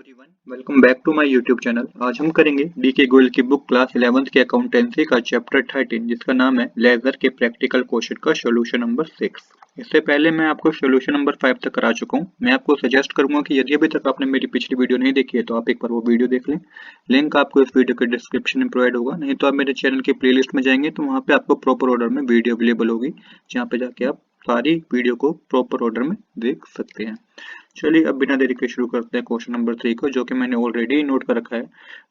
Everyone, welcome back to my YouTube channel. आज हम करेंगे डीके गोयल की बुक क्लास 11th के अकाउंटेंसी का चैप्टर 13 जिसका नाम है लेजर के प्रैक्टिकल क्वेश्चन का सॉल्यूशन नंबर 6। इससे पहले मैं आपको सॉल्यूशन नंबर 5 तक करा चुका हूं। मैं आपको सजेस्ट करूंगा कि यदि अभी तक आपने मेरी पिछली वीडियो नहीं देखी है तो आप एक बार वो वीडियो देख लें। लिंक आपको इस वीडियो के डिस्क्रिप्शन में प्रोवाइड होगा, नहीं तो आप मेरे चैनल की प्लेलिस्ट में जाएंगे तो वहाँ पे आपको प्रॉपर ऑर्डर में वीडियो अवेलेबल होगी, जहाँ पे जाके आप सारी वीडियो को प्रॉपर ऑर्डर में देख सकते हैं। चलिए अब बिना देरी के शुरू करते हैं क्वेश्चन नंबर 3 को, जो कि मैंने ऑलरेडी नोट कर रखा है।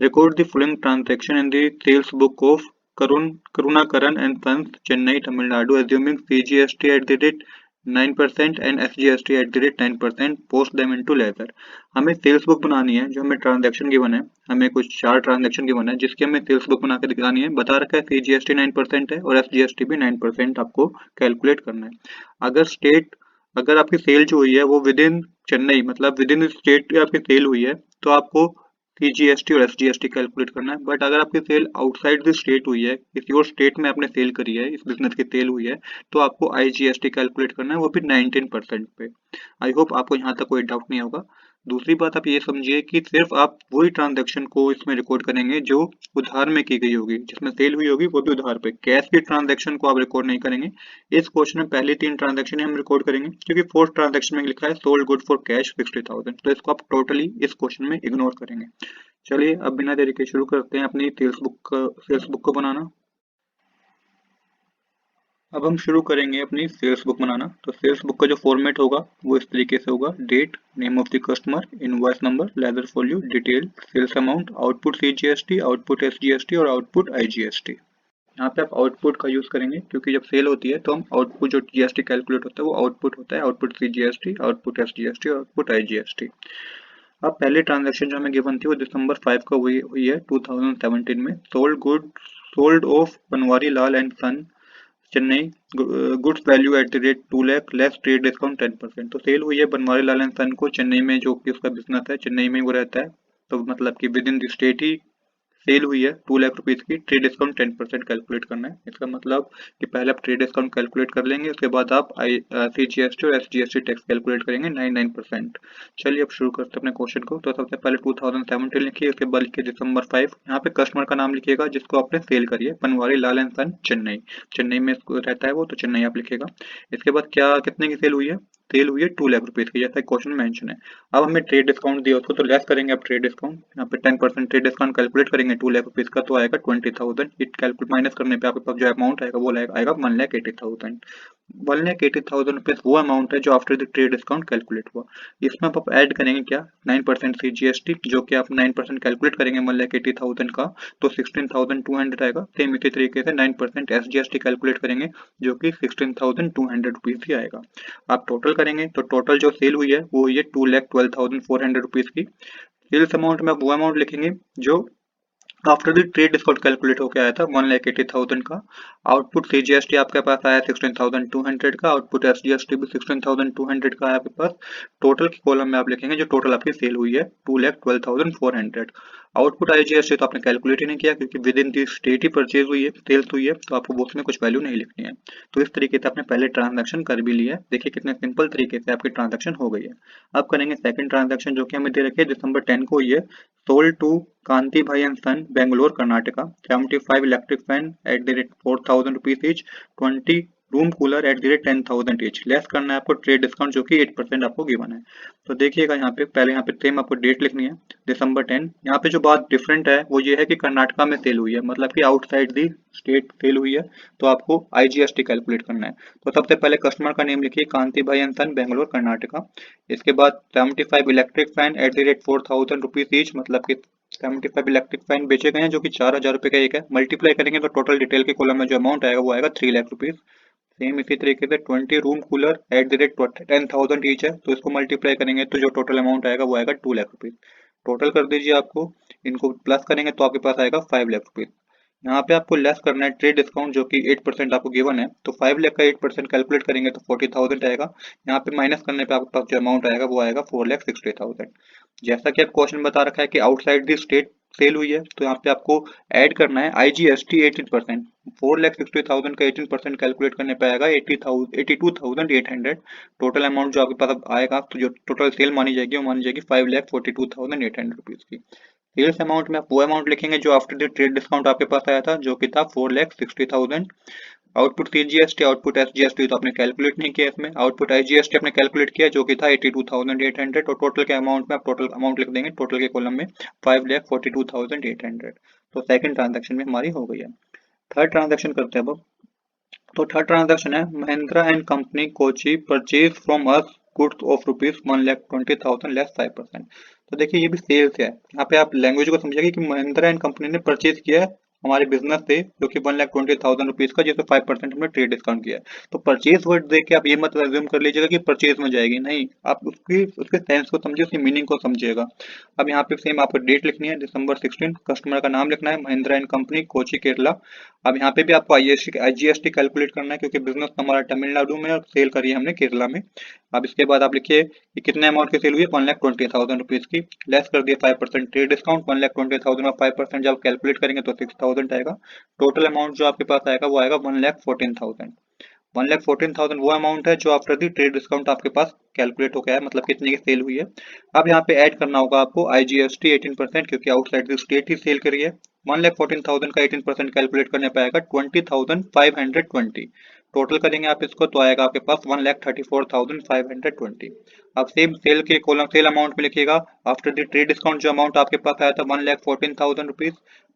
Record the following transaction in the sales book of Karunakaran and sons, Chennai, Tamil Nadu, assuming CGST at the rate 9% and SGST at the rate 9%, post them into ledger। हमें सेल्स बुक बनानी है, जो हमें ट्रांजैक्शन गिवन है, हमें कुछ 4 ट्रांजैक्शन गिवन है जिसकी हमें सेल्स बुक बना के दिखानी है। बता रखा है CGST 9% है और SGST भी 9% आपको कैलकुलेट करना है। अगर आपकी सेल जो हुई है वो विद इन चेन्नई, मतलब विद इन स्टेट आपकी सेल हुई है, तो आपको CGST और SGST कैलकुलेट करना है। बट अगर आपकी सेल आउटसाइड द स्टेट हुई है, किसी और स्टेट में आपने सेल करी है, इस बिजनेस की सेल हुई है, तो आपको IGST कैलकुलेट करना है, वो भी 19% पे। आई होप आपको यहाँ तक कोई डाउट नहीं होगा। दूसरी बात आप ये समझिए कि सिर्फ आप वही ट्रांजैक्शन को इसमें रिकॉर्ड करेंगे जो उधार में की गई होगी, जिसमें सेल हुई होगी वो भी उधार पे। कैश की ट्रांजैक्शन को आप रिकॉर्ड नहीं करेंगे। इस क्वेश्चन में पहली 3 ट्रांजैक्शन हम रिकॉर्ड करेंगे, क्योंकि फोर्थ ट्रांजैक्शन में लिखा है सोल्ड गुड फॉर कैश 60,000, तो इसको आप टोटली इस क्वेश्चन में इग्नोर करेंगे। चलिए अब बिना देरी के शुरू करते हैं अपनी सेल्स बुक को बनाना। अब हम शुरू करेंगे अपनी सेल्स बुक बनाना। तो सेल्स बुक का जो फॉर्मेट होगा वो इस तरीके से होगा: date, name of the customer, invoice number, ledger folio, detail, sales amount, output CGST, output SGST और आउटपुट IGST। यहाँ पे आप आउटपुट का यूज करेंगे, क्योंकि जब सेल होती है तो हम आउटपुट जो GST कैलकुलेट होता है वो आउटपुट होता है, आउटपुट CGST, आउटपुट SGST और आउटपुट IGST। अब पहले ट्रांजैक्शन जो हमें गिवन थी वो दिसंबर 5 को हुई है 2017 में। Sold of Banwari Lal and son, Chennai, goods value at the rate 2 lakh, less trade discount 10%। तो सेल हुई है बनवारी लाल एंड सन को चेन्नई में, जो कि उसका बिजनेस है चेन्नई में वो रहता है, तो मतलब कि विद इन द स्टेट ही सेल हुई है 2 लाख रुपीज की। ट्रेड डिस्काउंट 10% कैलकुलेट करना है। इसका मतलब कि पहले आप ट्रेड डिस्काउंट कैलकुलेट कर लेंगे, उसके बाद आप CGST और SGST टैक्स कैलकुलेट करेंगे 9%। चलिए अब शुरू करते हैं अपने क्वेश्चन को। तो सबसे पहले 2017 लिखिए, उसके बाद लिखिए दिसंबर 5। यहाँ पे कस्टमर का नाम लिखिएगा जिसको आपने सेल करी है, बनवारी लाल एंड सन, चेन्नई। चेन्नई में रहता है वो, तो चेन्नई आप लिखिएगा। इसके बाद क्या कितने की सेल हुई है? सेल हुई है 2 लाख रुपीज की, जैसा क्वेश्चन मेंशन है। अब हमें ट्रेड डिस्काउंट दिया उसको, तो लेस करेंगे आप ट्रेड डिस्काउंट। यहाँ पे 10% ट्रेड डिस्काउंट कैलकुलेट करेंगे 2 लाख रुपीज का, तो आएगा 20,000। इट कैलकुलेट माइनस करने पे आपके पास जो अमाउंट आएगा वो आएगा 1,80,000। 1,80,000 रुपीज वो अमाउंट है जो after the trade discount calculate हुआ। इसमें आप ऐड करेंगे क्या? 9% CGST, जो कि आप 9% कैलकुलेट करेंगे 1,80,000 का, तो 16,200 आएगा। सेम इसी तरीके से 9% SGST कैलकुलेट करेंगे, जो कि 16,200 रुपीज ही आएगा। आप टोटल करेंगे तो टोटल जो सेल हुई है वो हुई है 2,12,400 रुपीज की। सेल्स अमाउंट में आप वो अमाउंट लिखेंगे जो after the trade discount calculate होकर आया था 1,80,000 का। आउटपुट CGST आपके पास आया 16,200 का, आउटपुट SGST भी 16,200 का आया आपके पास। टोटल के कॉलम में आप लिखेंगे जो टोटल आपकी सेल हुई है 2,12,400। आउटपुट IGST तो आपने कैलकुलेट ही नहीं किया, क्योंकि with in the state he purchase हुई है, सेल्स हुई है, तो आपको उसमें कुछ वैल्यू नहीं लिखनी है। तो इस तरीके से आपने पहले ट्रांजैक्शन कर भी लिया है। देखिए कितने सिंपल तरीके से आपकी ट्रांजैक्शन हो गई है। अब करेंगे सेकंड ट्रांजैक्शन, जो कि हमें दे रखी है दिसंबर 10 को हुई है। Sold to Kanti Bhai and son, Bangalore, Karnataka, 75 electric fan at the rate 4,000 rupees each, 20 room cooler at the rate 10,000 each. Less करना है आपको ट्रेड डिस्काउंट, जो कि 8% आपको गिवन है। तो देखिएगा यहाँ पे पहले यहाँ पे सेम आपको डेट लिखनी है, दिसंबर 10। यहाँ पे जो बात डिफरेंट है वो ये है कि कर्नाटका में सेल हुई है, मतलब कि आउटसाइड दी स्टेट सेल हुई है, तो आपको IGST कैलकुलेट करना है। तो सबसे पहले कस्टमर का नेम लिखिए, कांति भाई एंड सन, बेंगलोर, कर्नाटका। इसके बाद 75 electric fan at the rate 4,000 rupees each, मतलब कि 75 इलेक्ट्रिक फैन बेचे गए हैं, जो कि 4,000 रुपए का एक है। मल्टीप्लाई करेंगे तो टोटल डिटेल के कॉलम में जो अमाउंट आएगा वो आएगा 3 लाख रुपीज। सेम इसी तरीके से 20 room cooler at the rate 10,000 each है, तो इसको मल्टीप्लाई करेंगे तो जो टोटल अमाउंट आएगा वो आएगा 2 लाख रुपीज। टोटल कर दीजिए आपको, इनको प्लस करेंगे तो आपके पास आएगा 5 लाख रुपीज। यहाँ पे आपको लेस करना है ट्रेड डिस्काउंट, जो कि 8% आपको गिवन है, तो 5 लाख का 8% कैलकुलेट करेंगे तो 40,000 आएगा। यहाँ पे माइनस करने पे आपके पास जो अमाउंट आएगा वो आएगा 4,60,000। जैसा कि आप क्वेश्चन बता रखा है कि आउटसाइड द स्टेट सेल हुई है, तो यहाँ पे आपको ऐड करना है IGST 18%। 4,60,000 का 18% कैलकुलेट करने पे आएगा 82,800। टोटल अमाउंट जो आपके पास अब आएगा, तो जो टोटल सेल मानी जाएगी वो मानी जाएगी 5,42,800 रुपीज की। सेल्स अमाउंट में आप वो अमाउंट लिखेंगे जो आफ्टर द ट्रेड डिस्काउंट आपके पास आया था, जो कि था 4,60,000। आउटपुट CGST, आउटपुट SGST तो आपने कैलकुलेट नहीं किया इसमें, आउटपुट IGST आपने कैलकुलेट किया जो कि था 82,800, और टोटल के अमाउंट में आप टोटल अमाउंट लिख देंगे टोटल के कॉलम में 5,42,800। तो सेकंड ट्रांजैक्शन में हमारी हो गई है। थर्ड ट्रांजैक्शन करते हैं अब। तो थर्ड ट्रांजैक्शन है Mahindra and company Kochi purchase from us goods of ₹1,20,000 less 5%। तो देखिए ये भी सेल्स है, यहाँ पे आप लैंग्वेज को समझिएगा कि महिंद्रा एंड कंपनी ने परचेज किया है हमारे बिजनेस से, जो कि 1,20,000 रुपीज का, जिससे 5% हमने ट्रेड डिस्काउंट किया है। तो परचेज वर्ड देख के आप ये मत अज्यूम कर लीजिएगा कि परचेज में जाएगी, नहीं, आप उसके सेंस को समझिए, उसकी मीनिंग को समझिएगा। अब यहाँ पे सेम आपको डेट लिखनी है December 16, कस्टमर का नाम लिखना है महिंद्रा एंड कंपनी कोची केरला। अब यहाँ पे भी आपको IGST कैलकुलेट करना है, क्योंकि बिजनेस हमारा तमिलनाडु में और सेल करी है हमने केरला में। अब इसके बाद आप लिखिए कि कितने अमाउंट की सेल हुई है, 1,20,000 रुपीज की, लेस कर दिया 5% ट्रेड डिस्काउंट। 1,20,000 में 5% जब कैलकुलेट करेंगे तो 6,000 आएगा। टोटल अमाउंट जो आपके पास आएगा वो आएगा 1,14,000। 1,14,000 वो अमाउंट है जो आफ्टर दी ट्रेड डिस्काउंट आपके पास कैलकुलेट हो गया है, मतलब कितने की सेल हुई है। अब यहाँ पे ऐड करना होगा आपको IGST 18%, क्योंकि आउटसाइड द स्टेट ही सेल करी है। 1,14,000 का 18% कैलकुलेट करने पे आएगा 20,520। टोटल करेंगे आप इसको तो आएगा आपके पास 1,34,520। अब सेम सेल के कॉलम सेल अमाउंट में लिखिएगा आफ्टर द ट्रेड डिस्काउंट जो अमाउंट आपके पास आया था 1,14,000 रुपीज।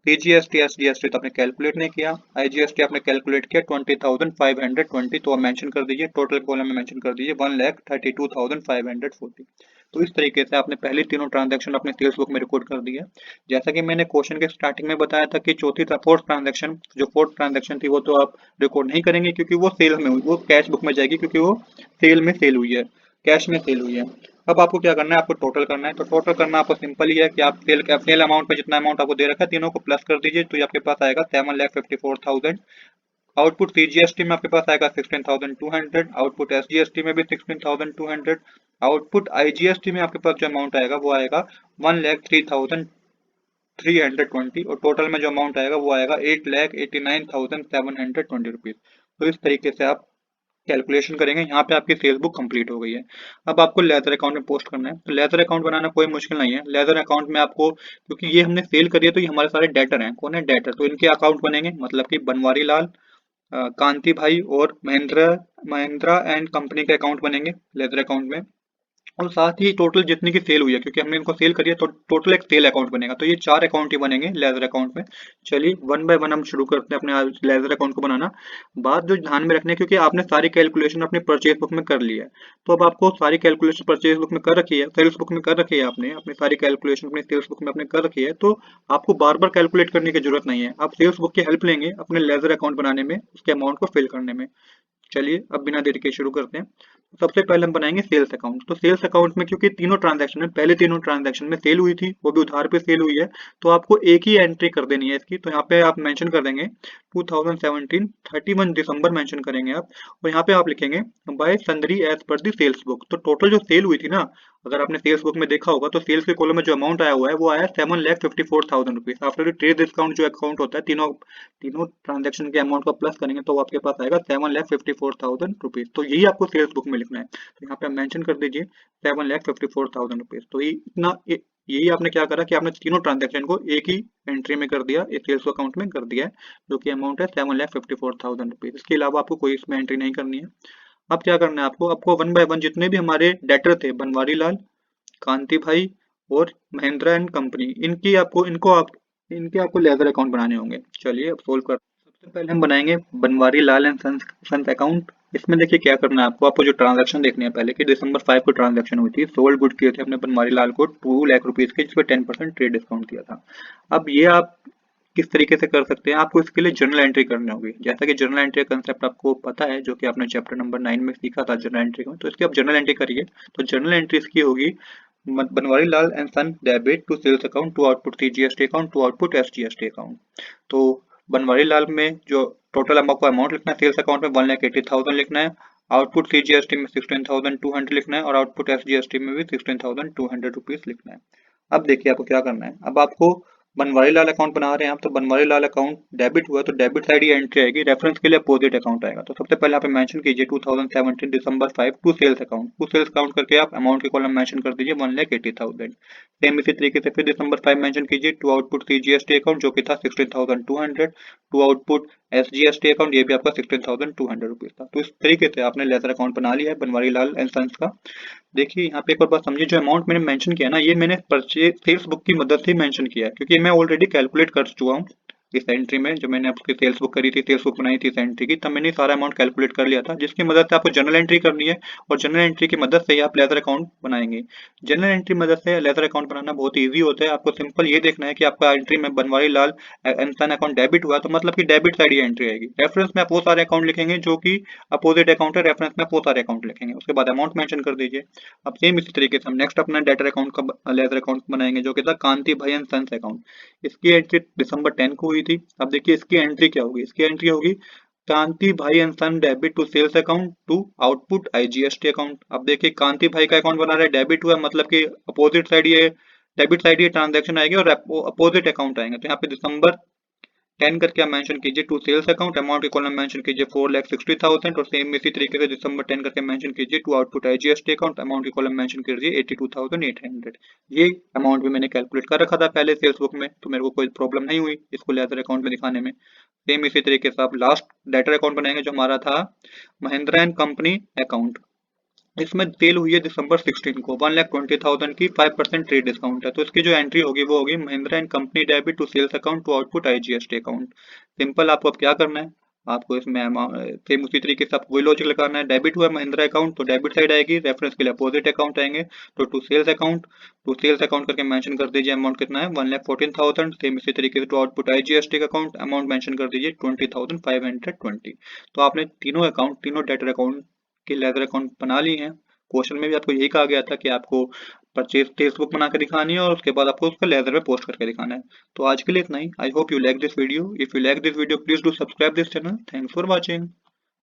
CGST SGST तो आपने कैलकुलेट नहीं किया, IGST आपने कैलकुलेट किया 20,520, तो आप मेंशन कर दीजिए, टोटल कॉलम में मेंशन कर दीजिए 1,32,540। तो इस तरीके से आपने पहले तीनों ट्रांजैक्शन अपने सेल्स बुक में रिकॉर्ड कर दी है। जैसा कि मैंने क्वेश्चन के स्टार्टिंग में बताया था कि फोर्थ ट्रांजैक्शन थी वो तो आप रिकॉर्ड नहीं करेंगे, क्योंकि वो सेल में हुई, वो कैश बुक में जाएगी, क्योंकि वो सेल में सेल हुई है, कैश में सेल हुई है। अब आपको क्या करना है, आपको टोटल करना है। तो टोटल करना आपको सिंपल ही है कि आप सेल अमाउंट में जितना अमाउंट आपको दे रखा है तीनों को प्लस कर दीजिए, तो ये आपके पास आएगा 7,54,000। आउटपुट CGST में आपके पास आएगा 16,200, आउटपुट SGST में भी 16,200, आउटपुट IGST में आपके पास जो अमाउंट आएगा वो आएगा 1,03,320, और टोटल में जो अमाउंट आएगा वो आएगा 8,89,720 रुपीज। तो इस तरीके से आप कैलकुलेशन करेंगे, यहाँ पे आपकी सेल्स बुक कंप्लीट हो गई है। अब आपको लेजर अकाउंट में पोस्ट करना है। तो लेजर अकाउंट बनाना कोई मुश्किल नहीं है। लेजर अकाउंट में आपको, क्योंकि ये हमने सेल करी है तो ये हमारे सारे डेटर हैं, कौन है, डेटर, तो इनके अकाउंट बनेंगे, मतलब कि बनवारी लाल, कांति भाई और महिंद्रा एंड कंपनी के अकाउंट बनेंगे लेजर अकाउंट में। और साथ ही टोटल जितनी की सेल हुई है, क्योंकि हमने इनको सेल करी है, तो टोटल एक सेल अकाउंट बनेगा, तो ये 4 अकाउंट ही बनेंगे लेजर अकाउंट में। चलिए वन बाय वन हम शुरू करते हैं अपने लेजर अकाउंट को बनाना। बात जो ध्यान में रखनी है, क्योंकि आपने सारी कैलकुलेशन अपने परचेज बुक में कर ली है, तो अब आपको सारी कैलकुलेशन परचेज बुक में कर रखी है, सेल्स बुक में कर रखी है, आपने अपनी सारी कैलकुलेशन अपने सेल्स बुक में आपने कर रखी है, तो आपको बार बार कैलकुलेट करने की जरूरत नहीं है। आप सेल्स बुक की हेल्प लेंगे अपने लेजर अकाउंट बनाने में, उसके अमाउंट को फिल करने में। चलिए अब बिना देरी के शुरू करते हैं। सबसे पहले हम बनाएंगे सेल्स अकाउंट। तो सेल्स अकाउंट में क्योंकि तीनों ट्रांजैक्शन में, पहले तीनों ट्रांजैक्शन में सेल हुई थी, वो भी उधार पे सेल हुई है, तो आपको एक ही एंट्री कर देनी है इसकी। तो यहाँ पे आप मेंशन कर देंगे 2017 31 दिसंबर मेंशन करेंगे आप, और यहाँ पे आप लिखेंगे bye sundry as per the sales book. तो टोटल जो सेल हुई थी ना, अगर आपने सेल्स बुक में देखा होगा तो सेल्स के कॉलम में जो अमाउंट आया हुआ है वो आया 7,54,000 रुपीज। आफ्टर ट्रेड डिस्काउंट जो अकाउंट होता है, तीनों तीनों ट्रांजैक्शन के अमाउंट को प्लस करेंगे तो आपके पास आएगा 7,54,000 रुपीज। तो यही आपको सेल्स बुक में लिखना है। तो यहाँ पे आप मेंशन कर दीजिए 7,54,000 रुपीज। तो यही आपने क्या करा कि आपने तीनों ट्रांजैक्शन को एक ही एंट्री में कर दिया, एक सेल्स अकाउंट में कर दिया है, जो कि अमाउंट है 7,54,000 रुपीज। इसके अलावा आपको कोई इसमें एंट्री नहीं करनी है। अब क्या करना है आपको वन बाय वन जितने भी हमारे डेटर थे, बनवारी लाल, कांति भाई और महिंद्रा एंड कंपनी, इनके आपको लेजर अकाउंट बनाने होंगे। चलिए अब सोल्व कर। सबसे पहले हम बनाएंगे Banwari Lal and sons account. इसमें देखिए क्या करना है आपको जो ट्रांजैक्शन देखनी है पहले कि December 5 को ट्रांजैक्शन हुई थी, सोल्ड गुड किए थे अपने बनवारी लाल को 2 लाख रुपीज के, जिसपे 10% ट्रेड डिस्काउंट दिया था। अब ये आप किस तरीके से कर सकते हैं, आपको इसके लिए जर्नल एंट्री करनी होगी। जैसा कि जर्नल एंट्री का कंसेप्ट आपको पता है, जो कि आपने चैप्टर नंबर 9 में सीखा था जर्नल एंट्री में, तो इसकी आप जर्नल एंट्री करिए। तो जर्नल एंट्री इसकी होगी Banwari Lal and son debit to sales account to output CGST account to output SGST account. तो बनवारी लाल में जो टोटल आपको अमाउंट लिखना है सेल्स अकाउंट में 1,80,000 लिखना है, आउटपुट CGST में 16,200 लिखना है, और आउटपुट SGST में भी 16,200 रुपीज लिखना है। अब देखिए आपको क्या करना है। अब आपको बनवारी लाल अकाउंट बना रहे हैं आप, तो बनवारी लाल अकाउंट डेबिट हुआ तो डेबिट साइड ही एंट्री आएगी, रेफरेंस के लिए अपोजिट अकाउंट आएगा। तो सबसे पहले आप मेंशन कीजिए 2017 दिसंबर 5 to sales account, to sales account करके आप अमाउंट के कॉलम मेंशन कर दीजिए 1,80,000। सेम इसी तरीके से फिर दिसंबर 5 मेंशन कीजिए टू आउटपुट सीजीएसटी अकाउंट जो कि था 16,200, टू आउटपुट एसजीएसटी अकाउंट ये भी आपका 16,200 रुपीज था। तो इस तरीके से आपने लेजर अकाउंट बना लिया है बनवारी लाल एंड सन्स का। देखिए यहाँ पे एक और बात समझिए, जो अमाउंट मैंने मेंशन किया ना, ये मैंने परचेज सेल्स बुक की मदद से मेंशन किया है, क्योंकि मैं ऑलरेडी कैलकुलेट कर चुका हूँ इस एंट्री में। जो मैंने आपकी सेल्स बुक करी थी, सेल्स बुक बनाई थी इस एंट्री की, तब मैंने सारा अमाउंट कैलकुलेट कर लिया था, जिसकी मदद से आपको जनरल एंट्री करनी है, और जनरल एंट्री की मदद से ही आप लेजर अकाउंट बनाएंगे। जनरल एंट्री मदद से लेजर अकाउंट बनाना बहुत ईजी होता है। आपको सिंपल ये देखना है कि आपका एंट्री में Banwari Lal and sun account debit हुआ, तो मतलब कि डेबिट साइड ही एंट्री आएगी। रेफरेंस में आप वो सारे अकाउंट लिखेंगे जो कि अपोजिट अकाउंट है, रेफरेंस में आप वो सारे अकाउंट लिखेंगे, उसके बाद अमाउंट मेंशन कर दीजिए। अब सेम इसी तरीके से हम नेक्स्ट अपना डेटर अकाउंट का लेजर अकाउंट बनाएंगे जो कि था कांति भाई एंड सन्स अकाउंट। इसकी एंट्री दिसंबर 10 को हुई थी। अब देखिए इसकी एंट्री क्या होगी, इसकी एंट्री होगी Kanti Bhai and son debit to sales account to output IGST account. अब देखिए कांति भाई का अकाउंट बना रहा है, डेबिट हुआ, मतलब कि अपोजिट साइड ये डेबिट साइड ये ट्रांजेक्शन आएगी और अपोजिट अकाउंट आएंगे। तो यहाँ पे दिसंबर 10 करके आप मेंशन कीजिए टू सेल्स अकाउंट, अमाउंट के कॉलम मेंशन कीजिए 4,60,000, और सेम इसी तरीके से दिसंबर 10 करके मेंशन कीजिए to output IGST account, amount के कॉलम मेंशन कीजिए 82,800। ये अमाउंट भी मैंने कैलकुलेट कर रखा था पहले सेल्स बुक में, तो मेरे को कोई प्रॉब्लम नहीं हुई इसको लेजर अकाउंट में दिखाने में। सेम इसी तरीके से आप लास्ट डेटर अकाउंट बनाएंगे जो हमारा था महिंद्रा एंड कंपनी अकाउंट। इसमें सेल हुई है दिसंबर 16 को 1,20,000 की 5% ट्रेड डिस्काउंट है। तो इसकी जो एंट्री होगी वो होगी Mahindra and company debit to sales account to output IGST account. Simple, आपको अब क्या करना है, आपको इसमें सेम उसी तरीके से आपको वही लॉजिक लगाना है। डेबिट हुआ महिंद्रा अकाउंट तो डेबिट साइड आएगी, रेफरेंस के लिए अपोजिट अकाउंट आएंगे। तो टू सेल्स अकाउंट करके मेंशन कर दीजिए अमाउंट कितना है 1,14,000। सेम इसी तरीके से to output IGST account amount mention कर दीजिए 20,520। तो आपने तीनों अकाउंट, तीनों डेटर अकाउंट के लेजर अकाउंट बना ली हैं। क्वेश्चन में भी आपको यही कहा गया था कि आपको परचेज टेक्स्ट बुक बना के दिखानी है और उसके बाद आपको उसका लेजर में पोस्ट करके दिखाना है। तो आज के लिए इतना ही। I hope you like this video. If you like this video please do subscribe this channel. Thanks for watching.